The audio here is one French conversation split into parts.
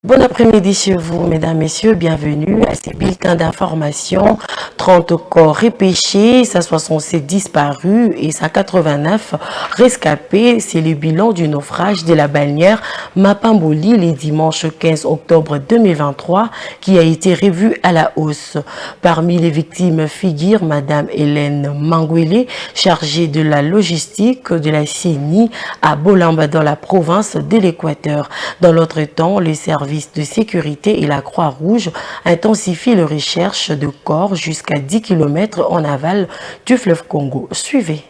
Bon après-midi chez vous, mesdames, messieurs. Bienvenue à ces bulletins d'information. 30 corps repêchés, 167 disparus et 189 rescapés. C'est le bilan du naufrage de la balnéaire Mapamboli le dimanche 15 octobre 2023 qui a été revu à la hausse. Parmi les victimes figure Madame Hélène Manguele, chargée de la logistique de la CENI à Bolamba dans la province de l'Équateur. Dans l'autre temps, les services de sécurité et la Croix-Rouge intensifient les recherches de corps jusqu'à 10 km en aval du fleuve Congo. Suivez.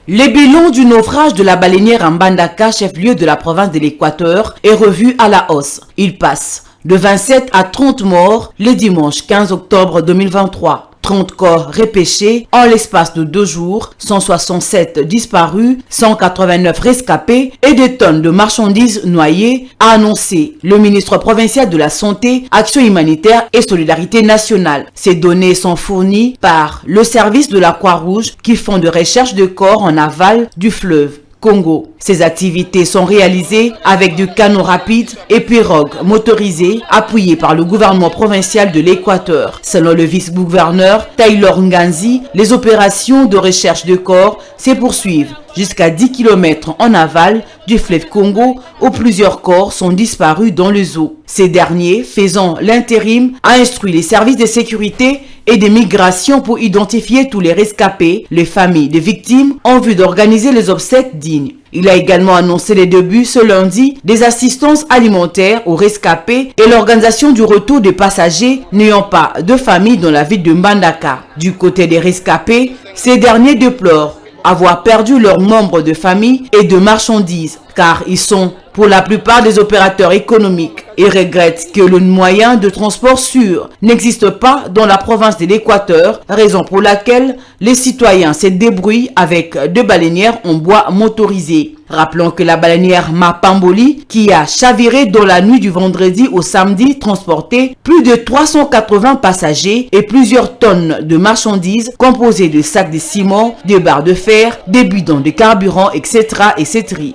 Le bilan du naufrage de la baleinière Mbandaka, chef-lieu de la province de l'Équateur, est revu à la hausse. Il passe de 27 à 30 morts le dimanche 15 octobre 2023. 30 corps repêchés en l'espace de 2 jours, 167 disparus, 189 rescapés et des tonnes de marchandises noyées, a annoncé le ministre provincial de la Santé, Action humanitaire et Solidarité nationale. Ces données sont fournies par le service de la Croix-Rouge qui font de recherche de corps en aval du fleuve Congo. Ces activités sont réalisées avec du canot rapide et pirogues motorisées appuyées par le gouvernement provincial de l'Équateur. Selon le vice-gouverneur Taylor Nganzi, les opérations de recherche de corps se poursuivent jusqu'à 10 km en aval du fleuve Congo où plusieurs corps sont disparus dans les eaux. Ces derniers, faisant l'intérim, a instruit les services de sécurité et des migrations pour identifier tous les rescapés, les familles des victimes, en vue d'organiser les obsèques dignes. Il a également annoncé les débuts ce lundi des assistances alimentaires aux rescapés et l'organisation du retour des passagers n'ayant pas de famille dans la ville de Mbandaka. Du côté des rescapés, ces derniers déplorent avoir perdu leurs membres de famille et de marchandises car ils sont pour la plupart des opérateurs économiques et regrettent que le moyen de transport sûr n'existe pas dans la province de l'Équateur, raison pour laquelle les citoyens se débrouillent avec 2 baleinières en bois motorisé. Rappelons que la baleinière Mapamboli, qui a chaviré dans la nuit du vendredi au samedi, transportait plus de 380 passagers et plusieurs tonnes de marchandises composées de sacs de ciment, de barres de fer, des bidons de carburant, etc. etc.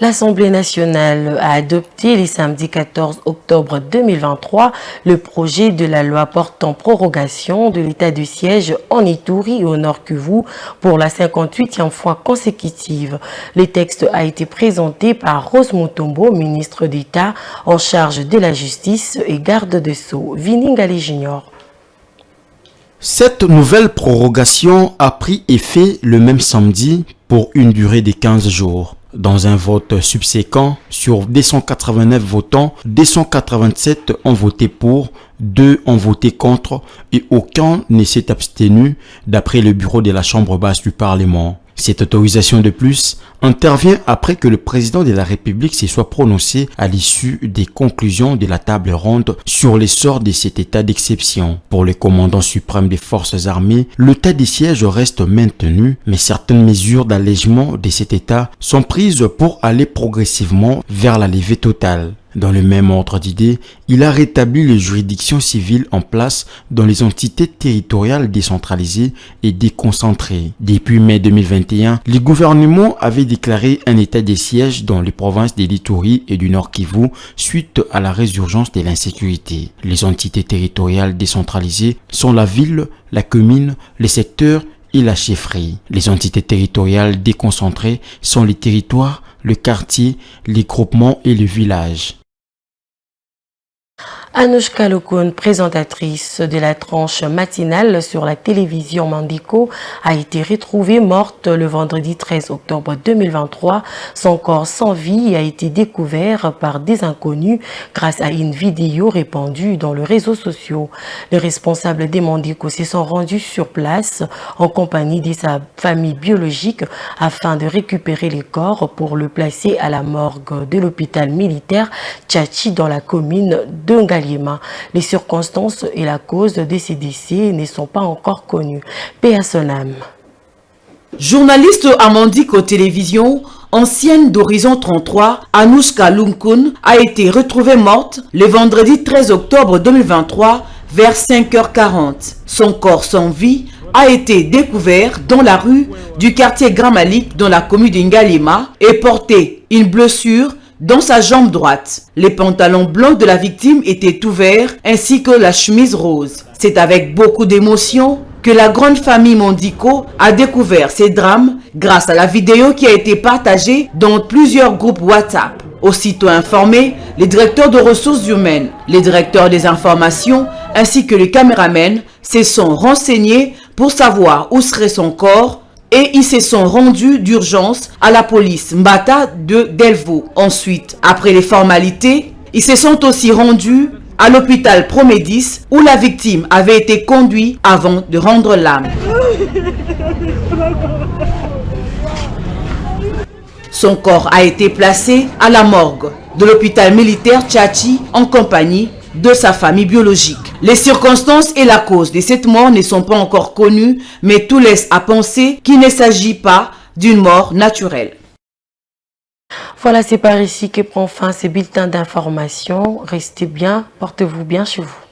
L'Assemblée nationale a adopté le samedi 14 octobre 2023 le projet de la loi portant prorogation de l'état de siège en Ituri et au Nord Kivu pour la 58e fois consécutive. Le texte a été présenté par Rose Mutombo, ministre d'État en charge de la justice et garde des Sceaux. Viningali Junior. Cette nouvelle prorogation a pris effet le même samedi pour une durée de 15 jours. Dans un vote subséquent, sur 289 votants, 287 ont voté pour, 2 ont voté contre et aucun ne s'est abstenu d'après le bureau de la Chambre basse du Parlement. Cette autorisation de plus intervient après que le président de la République se soit prononcé à l'issue des conclusions de la table ronde sur l'essor de cet état d'exception. Pour le commandant suprême des forces armées, l'état de siège reste maintenu, mais certaines mesures d'allègement de cet état sont prises pour aller progressivement vers la levée totale. Dans le même ordre d'idées, il a rétabli les juridictions civiles en place dans les entités territoriales décentralisées et déconcentrées. Depuis mai 2021, le gouvernement avait déclaré un état de siège dans les provinces de l'Ituri et du Nord Kivu suite à la résurgence de l'insécurité. Les entités territoriales décentralisées sont la ville, la commune, les secteurs et la chefferie. Les entités territoriales déconcentrées sont les territoires, le quartier, les groupements et les villages. Anouchka Lokun, présentatrice de la tranche matinale sur la télévision Mandiko, a été retrouvée morte le vendredi 13 octobre 2023. Son corps sans vie a été découvert par des inconnus grâce à une vidéo répandue dans les réseaux sociaux. Les responsables des Mandiko se sont rendus sur place en compagnie de sa famille biologique afin de récupérer les corps pour le placer à la morgue de l'hôpital militaire Tchachi dans la commune de Ngali. Les circonstances et la cause de ces décès ne sont pas encore connues. Paix à son âme. Journaliste à Mandiko Télévision, ancienne d'Horizon 33, Anouchka Lokun a été retrouvée morte le vendredi 13 octobre 2023 vers 5h40. Son corps sans vie a été découvert dans la rue du quartier Grand Malik dans la commune d'Ingalima et portait une blessure dans sa jambe droite. Les pantalons blancs de la victime étaient ouverts ainsi que la chemise rose. C'est avec beaucoup d'émotion que la grande famille Mondico a découvert ces drames grâce à la vidéo qui a été partagée dans plusieurs groupes WhatsApp. Aussitôt informés, les directeurs de ressources humaines, les directeurs des informations ainsi que les caméramens se sont renseignés pour savoir où serait son corps et ils se sont rendus d'urgence à la police Mbata de Delvaux. Ensuite, après les formalités, ils se sont aussi rendus à l'hôpital Promédis où la victime avait été conduite avant de rendre l'âme. Son corps a été placé à la morgue de l'hôpital militaire Tchachi en compagnie de sa famille biologique. Les circonstances et la cause de cette mort ne sont pas encore connues, mais tout laisse à penser qu'il ne s'agit pas d'une mort naturelle. Voilà, c'est par ici que prend fin ce bulletin d'information. Restez bien, portez-vous bien chez vous.